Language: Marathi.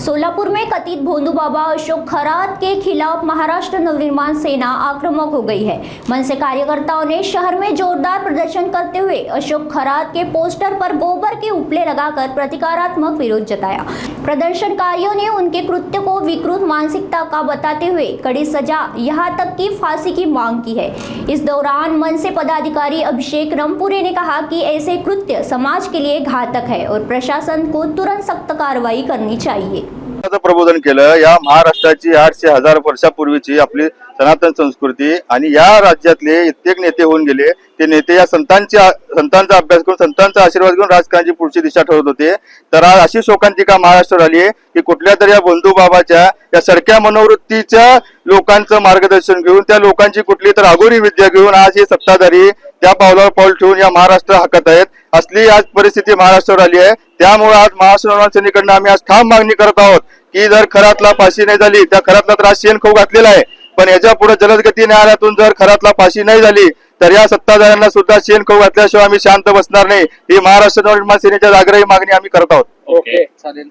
सोलापुर में कथित भोंदू बाबा अशोक खरात के खिलाफ महाराष्ट्र नवनिर्माण सेना आक्रामक हो गई है। मनसे से कार्यकर्ताओं ने शहर में जोरदार प्रदर्शन करते हुए अशोक खरात के पोस्टर पर गोबर के उपले लगाकर प्रतिकारात्मक विरोध जताया। प्रदर्शनकारियों ने उनके कृत्य को विकृत मानसिकता का बताते हुए कड़ी सजा यहां तक की फांसी की मांग की है। इस दौरान मनसे पदाधिकारी अभिषेक रमपुरे ने कहा कि ऐसे कृत्य समाज के लिए घातक है और प्रशासन को तुरंत सख्त कार्रवाई करनी चाहिए। प्रबोधन केलं। या महाराष्ट्राची 800,000 वर्षापूर्वीची आपली सनातन संस्कृती आणि या राज्यातले कित्येक नेते होऊन गेले। ते नेते या संतांचा अभ्यास करून संतांचा आशीर्वाद घेऊन राजकारणाची पुढची दिशा ठरवत होते। तर आज अशी शोकांतिका महाराष्ट्रावर आली आहे की कुठल्या तरी या बंधू बाबाच्या या सरक्या मनोवृत्तीच्या लोकांचं मार्गदर्शन घेऊन त्या लोकांची कुठली तर अघोरी विद्या घेऊन आज हे सत्ताधारी त्या पावलावर पाऊल ठेवून या महाराष्ट्र हाकत आहेत। असली आज परिस्थिती महाराष्ट्रावर आली आहे। त्यामुळे आज महाराष्ट्र नवनिर्माण सेनेकडून आम्ही आज ठाम मागणी करत आहोत की जर खरातला फाशी नाही झाली, त्या खरातला तर आज शेण खाऊ घातलेला आहे, पण याच्या पुढे जलदगती न्यायालयातून जर खरातला फाशी नाही झाली तर या सत्ताधाऱ्यांना सुद्धा शेण खाऊ घातल्याशिवाय आम्ही शांत बसणार नाही। ही महाराष्ट्र नवनिर्माण सेनेच्या जागराई मागणी आम्ही करत आहोत। ओके, चालेल।